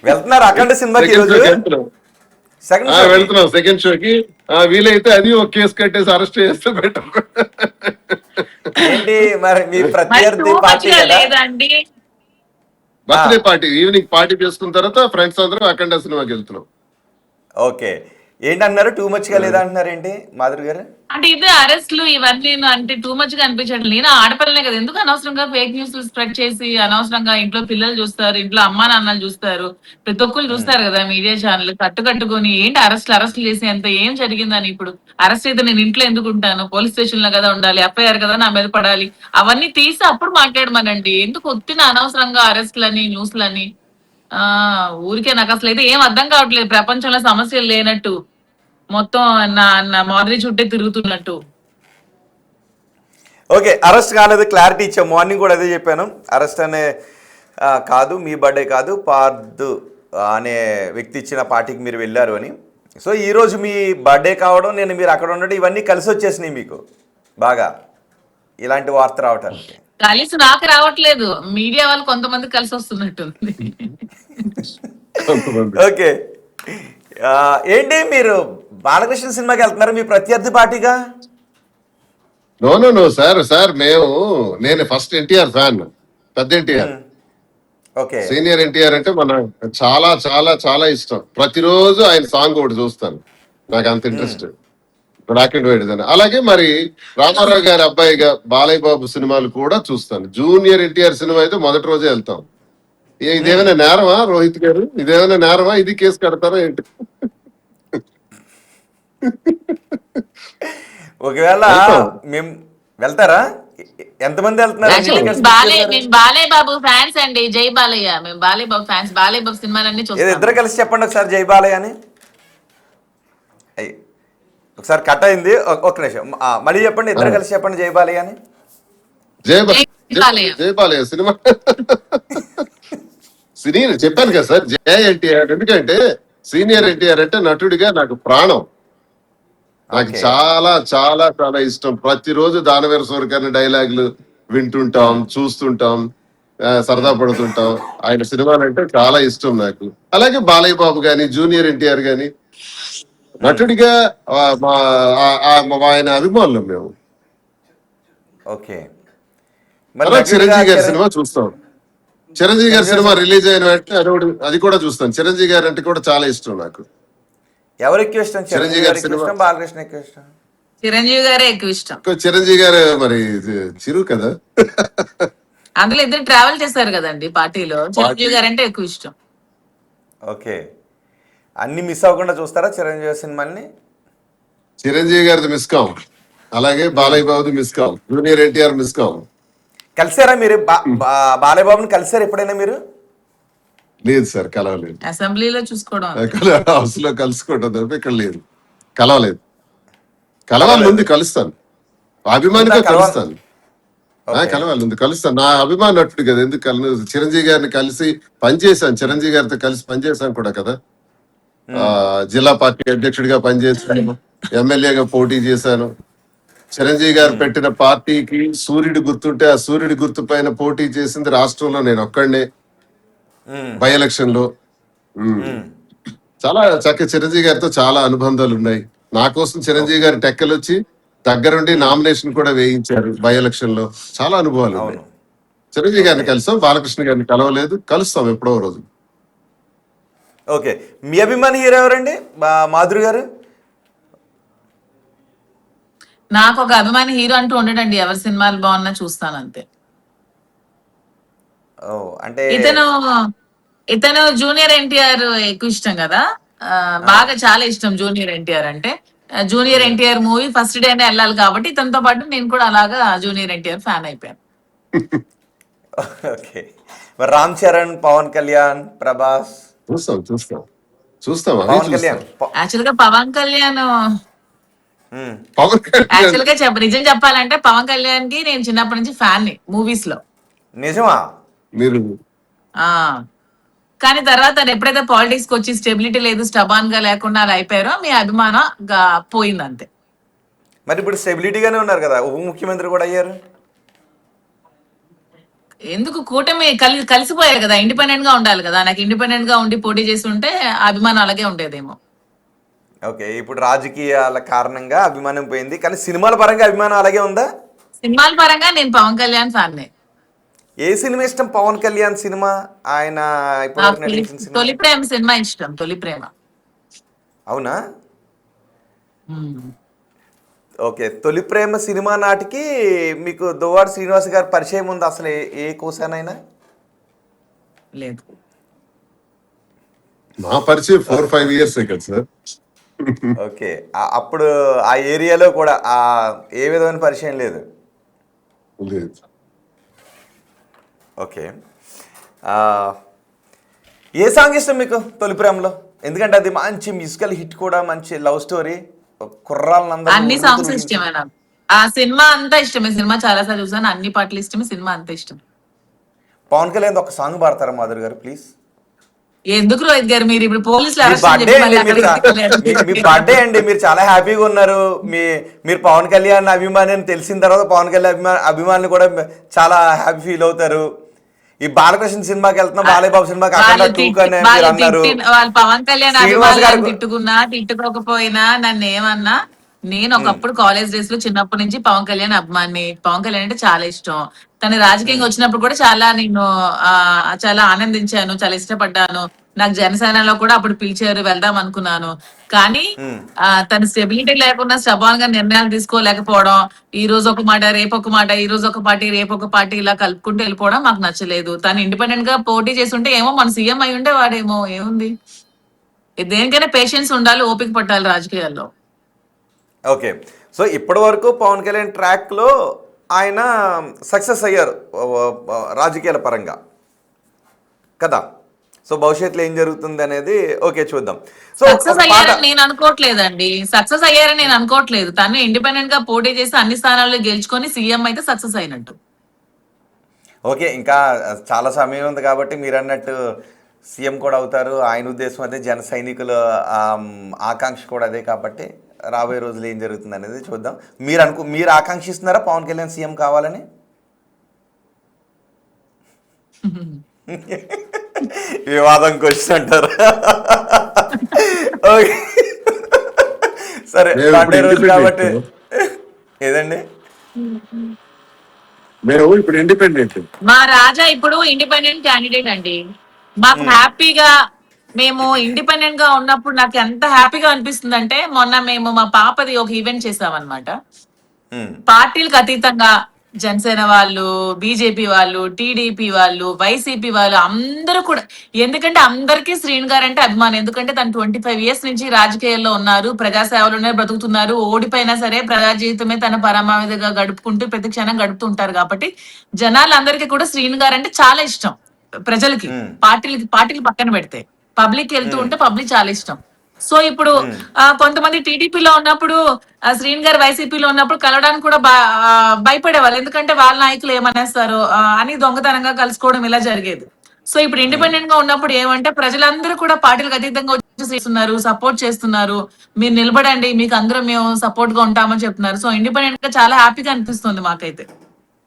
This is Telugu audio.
వెళ్తున్నారు అఖండ సినిమాకి సెకండ్ ఈరోజు. షోకి వెళ్తున్నాం. సెకండ్ షోకి వెళ్తున్నాం సెకండ్ షోకి. వీలైతే అది ఒక కేసు కట్టేసి అరెస్ట్ చేస్తే బెటర్. ఏంటి మరి మీ మరి టూ ప్రత్యర్థి మచ్ పార్టీ గా కదా? లేదండి? బర్త్డే పార్టీ ఈవినింగ్ పార్టీ చేసుకున్న తర్వాత ఫ్రెండ్స్ అందరం అఖండ సినిమాకి వెళ్తున్నాం. ఓకే. ఏంటన్నారు టూ మచ్ గా లేదా అంటున్నారు ఏంటి మాధురి గారు? అంటే ఇదే అరెస్ట్లు ఇవన్నీ అంటే టూ మచ్ గా అనిపించండి. నేను ఆడపిల్లనే కదా, ఎందుకు అనవసరంగా ఫేక్ న్యూస్ స్ప్రెడ్ చేసి అనవసరంగా ఇంట్లో పిల్లలు చూస్తారు, ఇంట్లో అమ్మా నాన్నలు చూస్తారు, ప్రతి ఒక్కరు చూస్తారు కదా మీడియా ఛానల్. కట్టుకొని ఏంటి అరెస్ట్లు చేసి అంత ఏం జరిగిందని. ఇప్పుడు అరెస్ట్ అయితే నేను ఇంట్లో ఎందుకు ఉంటాను? పోలీస్ స్టేషన్ లో కదా ఉండాలి, ఎఫ్ఐఆర్ కదా నా మీద పడాలి. అవన్నీ తీసి అప్పుడు మాట్లాడమనండి. ఎందుకు ఒత్తిన అనవసరంగా అరెస్ట్లని న్యూస్లని. ఆ ఊరికే నాకు అసలు అయితే ఏం అర్థం కావట్లేదు. ప్రపంచంలో సమస్యలు లేనట్టు మొత్తం నా నా మాదిరి చుట్టే తిరుగుతున్నట్టు. ఓకే, అరెస్ట్ కాలేదు, క్లారిటీ ఇచ్చాం. మార్నింగ్ కూడా అదే చెప్పాను. అరెస్ట్ అనే కాదు, మీ బర్త్డే కాదు, పార్దు అనే వ్యక్తి ఇచ్చిన పార్టీకి మీరు వెళ్ళారు అని. సో ఈరోజు మీ బర్త్డే కావడం, నేను మీరు అక్కడ ఉండడం, ఇవన్నీ కలిసి వచ్చేసినాయి మీకు బాగా ఇలాంటి వార్త రావటానికి. కలిసి నాకు రావట్లేదు, మీడియా వాళ్ళు కొంతమంది కలిసి వస్తున్నట్టుంది. ఓకే. ఏంటి మీరు బాలకృష్ణ సినిమాకి వెళ్తున్నారు మీ ప్రత్యర్థి పార్టీగా? నో సార్ నేను ఫస్ట్ ఎన్టీఆర్ ఫ్యాన్, పెద్ద ఎన్టీఆర్. ఓకే. సీనియర్ ఎన్టీఆర్ అంటే మన చాలా చాలా చాలా ఇష్టం. ప్రతిరోజు ఆయన సాంగ్ ఒకటి చూస్తాను, నాకు అంత ఇంట్రెస్ట్. బ్లాక్ అండ్ వైట్ అని. అలాగే మరి రామారావు గారి అబ్బాయిగా బాలయ్య బాబు సినిమాలు కూడా చూస్తాను. జూనియర్ ఎన్టీఆర్ సినిమా అయితే మొదటి రోజే వెళ్తాం. ఇదేమైనా నేరమా రోహిత్ గారు? ఇదేమైనా నేరమా? ఇది కేసు కడతారా ఏంటి? ఒకవేళ మేము వెళ్తారా? ఎంతమంది వెళ్తున్నారు? బాలయ్య బాబు ఫ్యాన్స్ అండి, జై బాలయ్య. మేము బాలయ్య బాబు ఫ్యాన్స్, బాలయ్య బాబు సినిమాలన్నీ చూస్తాం. ఇద్దరు కలిసి చెప్పండి ఒకసారి జై బాలయ్య అని. ఒకసారి కట్ అయింది, ఒక్క నిమిషం మళ్ళీ చెప్పండి. ఇద్దరు కలిసి చెప్పండి జై బాలయ్య అని. జై బాలయ్య సినిమా సీనియర్ చెప్పాను కదా సార్, జై ఎన్టీఆర్. ఎందుకంటే సీనియర్ ఎన్టీఆర్ అంటే నటుడిగా నాకు ప్రాణం. నాకు చాలా చాలా చాలా ఇష్టం. ప్రతిరోజు దానవీర సూరకర్ణ డైలాగులు వింటుంటాం, చూస్తుంటాం, సరదా పడుతుంటాం. ఆయన సినిమాలు అంటే చాలా ఇష్టం నాకు. అలాగే బాలయ్య బాబు గాని, జూనియర్ ఎన్టీఆర్ గాని నటుడిగా ఆయన అభిమానులు మేము. ఓకే. చిరంజీవి గారి సినిమా చూస్తాం. చిరంజీవి గారి సినిమా రిలీజ్ అయిన వెంటనే అది కూడా చూస్తాను. చిరంజీవి గారు అంటే కూడా చాలా ఇష్టం నాకు. ఎవరు ఎక్కువ ఇష్టం? చిరంజీవి గారి ఇష్టం, బాలకృష్ణ ఎక్కువ ఇష్టం? చిరంజీవి గారే ఎక్కువ ఇష్టం. చిరంజీవి గారు మరి చిరు కదా, అందులో ఇద్దరు ట్రావెల్ చేశారు కదండి పార్టీలో. చిరంజీవి గారు అంటే ఎక్కువ ఇష్టం. ఓకే. అన్ని మిస్ అవ్వకుండా చూస్తారా చిరంజీవి సినిమాల్ని? చిరంజీవి గారిది మిస్ కాం, అలాగే బాలయ్య బాబుది మిస్ కాం, జూనియర్ ఎన్టీఆర్ మిస్ కాం. కలిసారా మీరు బాలయ్య బాబుని? కలిసారు ఎప్పుడైనా మీరు? లేదు సార్, కలవలేదు. అసెంబ్లీలో చూసుకోవడం, హౌస్ లో కలుసుకోవడం తప్ప ఇక్కడ లేదు, కలవలేదు. కలవాలి ముందు కలుస్తాను, అభిమానిగా కలుస్తాను. కలవాలి ముందు కలుస్తాను, నా అభిమాన నటుడు కదా, ఎందుకు చిరంజీవి గారిని కలిసి పనిచేశాను, చిరంజీవి గారితో కలిసి పనిచేశాను కూడా కదా. జిల్లా పార్టీ అధ్యక్షుడిగా పనిచేశాను, ఎమ్మెల్యేగా పోటీ చేశాను. చిరంజీవి గారు పెట్టిన పార్టీకి సూర్యుడి గుర్తుంటే ఆ సూర్యుడి గుర్తు పైన పోటీ చేసింది రాష్ట్రంలో నేను ఒక్కడే బై ఎలక్షన్ లో. చాలా చక్కగా చిరంజీవి గారితో చాలా అనుబంధాలు ఉన్నాయి. నా కోసం చిరంజీవి గారి టెక్కలు వచ్చి దగ్గరుండి నామినేషన్ కూడా వేయించారు బై ఎలక్షన్ లో. చాలా అనుభవాలు ఉన్నాయి. చిరంజీవి గారిని కలిసాం, బాలకృష్ణ గారిని కలవలేదు, కలుస్తాం ఎప్పుడో రోజు. ఓకే. మీ అభిమాని హీరో ఎవరండి మాధురి గారు? నాకు ఒక అభిమాని హీరో అంటూ ఉండడండి. ఎవరి సినిమాలు బాగున్నా చూస్తాను అంతే. అంటే ఇతను జూనియర్ ఎన్టీఆర్ ఎక్కువ ఇష్టం కదా, బాగా చాలా ఇష్టం జూనియర్ ఎన్టీఆర్ అంటే. జూనియర్ ఎన్టీఆర్ మూవీ ఫస్ట్ డేనే వెళ్ళాలి కాబట్టి ఇతనితో పాటు నేను కూడా అలాగా జూనియర్ ఎన్టీఆర్ ఫ్యాన్ అయిపోయాను. ఓకే. మరి రామ్ చరణ్, పవన్ కళ్యాణ్, ప్రభాస్? చూస్తాం. పవన్ కళ్యాణ్ యాక్చువల్ గా పవన్ కళ్యాణ్ యాక్చువల్ గా నిజం చెప్పాలంటే పవన్ కళ్యాణ్ కి నేను చిన్నప్పటి నుంచి ఫ్యాన్ మూవీస్ లో. నిజమా? మీరు కానీ తర్వాత ఎప్పుడైతే పాలిటిక్స్ కి వచ్చి స్టెబిలిటీ లేదు, స్టబాన్ గా లేకుండా అలా అయిపోయారో మీ అభిమానం పోయింది అంతే. మరి ఇప్పుడు స్టెబిలిటీగానే ఉన్నారు కదా, ఉప ముఖ్యమంత్రి కూడా అయ్యారు. ఎందుకు కూటమి కలిసిపోయారు కదా, ఇండిపెండెంట్ గా ఉండాలి కదా. నాకు ఇండిపెండెంట్ గా ఉండి పోటీ చేసి ఉంటే అభిమానం అలాగే ఉండేదేమో. ఓకే, ఇప్పుడు రాజకీయాల కారణంగా అభిమానం పోయింది, కానీ సినిమాల పరంగా అభిమానం అలాగే ఉందా? సినిమాల పరంగా నేను పవన్ కళ్యాణ్ ఫ్యాన్నే. ఏ సినిమా ఇష్టం పవన్ కళ్యాణ్ సినిమా? ఆయన ఇప్పుడు నాకు నటించిన సినిమా? తొలి ప్రేమ సినిమా ఇష్టం. తొలి ప్రేమ. అవునా? మ్మ్. ఓకే, తొలి ప్రేమ సినిమా నాటికి మీకు దువ్వాడ శ్రీనివాస్ గారి పరిచయం ఉంది అసలు ఏ కోసానైనా? లేదు. మా పరిచయం 4-5 years కదా సార్. ఓకే, అప్పుడు ఆ ఏరియాలో కూడా ఏ విధమైన పరిచయం లేదు. లేదు. ఓకే, ఆ, ఏ సాంగ్ ఇష్టం మీకు తొలి ప్రేమలో? ఎందుకంటే అది మంచి మ్యూజికల్ హిట్ కూడా, మంచి లవ్ స్టోరీ, అన్ని సాంగ్స్ ఇష్టమే నాకు. ఆ సినిమా అంతా ఇష్టమే. సినిమా చాలా సార్లు చూసాను, అన్ని పాటలు ఇష్టమే, సినిమా అంతా ఇష్టం. పవన్ కళ్యాణ్ ఒక సాంగ్ పాడతారా మాధురి గారు ప్లీజ్? ఎందుకు రోహిత్ గారు మీరు ఇప్పుడు పోలీసులు మీ అరెస్ట్ అని బర్త్డే చెప్పి అండి, మళ్ళీ అక్కడికి మీ బర్త్డే అండి, మీరు చాలా హ్యాపీగా ఉన్నారు. మీరు పవన్ కళ్యాణ్ అభిమాని అని తెలిసిన తర్వాత పవన్ కళ్యాణ్ అభిమానులు కూడా చాలా హ్యాపీ ఫీల్ అవుతారు. ఈ బాలకృష్ణ సినిమాకి వెళ్తున్నాం, బాలయ్య బాబు సినిమాకి అఖండ 2 అని మీరు అన్నారు. వాళ్ళు పవన్ కళ్యాణ్ శ్రీనివాస్ గారు అభిమానులను తిట్టుకున్నా తిట్టుకోకపోయినా నన్ను ఏమన్నా, నేను ఒకప్పుడు కాలేజ్ డేస్ లో చిన్నప్పటి నుంచి పవన్ కళ్యాణ్ అభిమాని. పవన్ కళ్యాణ్ అంటే చాలా ఇష్టం. తను రాజకీయంగా వచ్చినప్పుడు కూడా చాలా నేను చాలా ఆనందించాను, చాలా ఇష్టపడ్డాను. నాకు జనసేనలో కూడా అప్పుడు పిలిచారు, వెళ్దాం అనుకున్నాను. కానీ తన స్టెబిలిటీ లేకుండా స్టబాన్ గా నిర్ణయాలు తీసుకోలేకపోవడం, ఈ రోజు ఒక మాట రేపు ఒక మాట, ఈ రోజు ఒక పార్టీ రేపు ఒక పార్టీ, ఇలా కలుపుకుంటూ వెళ్ళిపోవడం మాకు నచ్చలేదు. తను ఇండిపెండెంట్ గా పోటీ చేస్తుంటే ఏమో మన సీఎం అయి ఉంటే వాడేమో. ఏముంది, దేనికైనా పేషెన్స్ ఉండాలి, ఓపిక పట్టాలి రాజకీయాల్లో. ఓకే, సో ఇప్పటి వరకు పవన్ కళ్యాణ్ ట్రాక్లో ఆయన సక్సెస్ అయ్యారు రాజకీయాల పరంగా కదా. సో భవిష్యత్తులో ఏం జరుగుతుంది అనేది ఓకే చూద్దాం. సో సక్సెస్ అయ్యారని నేను అనుకోవట్లేదండి. సక్సెస్ అయ్యారని నేను అనుకోవట్లేదు. తను ఇండిపెండెంట్ గా పోటీ చేసి అన్ని స్థానాల్లో గెలుచుకొని సీఎం అయితే సక్సెస్ అయినట్టు. ఓకే, ఇంకా చాలా సమయం ఉంది కాబట్టి మీరు అన్నట్టు సీఎం కూడా అవుతారు. ఆయన ఉద్దేశం అదే, జన సైనికుల ఆకాంక్ష కూడా అదే. కాబట్టి రాబోయే రోజులు ఏం జరుగుతుంది అనేది చూద్దాం. మీరు ఆకాంక్షిస్తున్నారా పవన్ కళ్యాణ్ సీఎం కావాలని? వివాదం క్వశ్చన్ అంటారు. ఓకే, సరే, బర్త్డే రోజు కాబట్టి ఏదండి, మేము ఇప్పుడు ఇండిపెండెంట్. మా రాజా ఇప్పుడు ఇండిపెండెంట్ క్యాండిడేట్ అండి. మాకు హ్యాపీగా, మేము ఇండిపెండెంట్ గా ఉన్నప్పుడు నాకు ఎంత హ్యాపీగా అనిపిస్తుంది అంటే, మొన్న మేము మా పాపది ఒక ఈవెంట్ చేసామన్నమాట. పార్టీలకు అతీతంగా జనసేన వాళ్ళు, బీజేపీ వాళ్ళు, టీడీపీ వాళ్ళు, వైసీపీ వాళ్ళు అందరూ కూడా, ఎందుకంటే అందరికీ శ్రీను గారు అంటే అభిమానం. ఎందుకంటే తను 25 years నుంచి రాజకీయాల్లో ఉన్నారు, ప్రజాసేవలోనే బ్రతుకుతున్నారు. ఓడిపోయినా సరే ప్రజా జీవితమే తన పరమావధిగా గడుపుకుంటూ ప్రతి క్షణం గడుపుతుంటారు. కాబట్టి జనాలందరికీ కూడా శ్రీను గారు అంటే చాలా ఇష్టం. ప్రజలకి, పార్టీలు పక్కన పెడితే పబ్లిక్ వెళ్తూ ఉంటే పబ్లిక్ చాలా ఇష్టం. సో ఇప్పుడు కొంతమంది టీడీపీలో ఉన్నప్పుడు, శ్రీన్ గారు వైసీపీలో ఉన్నప్పుడు కలవడానికి కూడా భయపడేవాళ్ళు. ఎందుకంటే వాళ్ళ నాయకులు ఏమనేస్తారు అని దొంగతనంగా కలుసుకోవడం ఇలా జరిగేది. సో ఇప్పుడు ఇండిపెండెంట్ గా ఉన్నప్పుడు ఏమంటే ప్రజలందరూ కూడా పార్టీలకు అతీతంగా వచ్చేస్తున్నారు, సపోర్ట్ చేస్తున్నారు. మీరు నిలబడండి, మీకు అందరూ మేము సపోర్ట్ గా ఉంటామని చెప్తున్నారు. సో ఇండిపెండెంట్ గా చాలా హ్యాపీగా అనిపిస్తుంది మాకైతే.